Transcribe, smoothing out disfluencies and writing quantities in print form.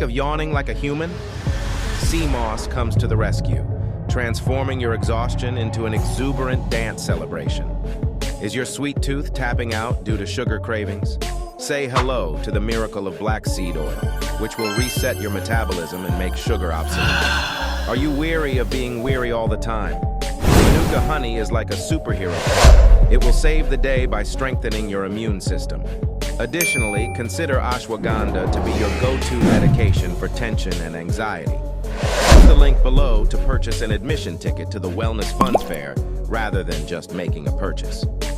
of yawning like a human? Sea moss comes to the rescue, transforming your exhaustion into an exuberant dance celebration. Is your sweet tooth tapping out due to sugar cravings? Say hello to the miracle of black seed oil, which will reset your metabolism and make sugar obsolete. Are you weary of being weary all the time? Manuka honey is like a superhero. It will save the day by strengthening your immune system. Additionally, consider ashwagandha to be your go-to medication for tension and anxiety. Use the link below to purchase an admission ticket to the Wellness Funds Fair rather than just making a purchase.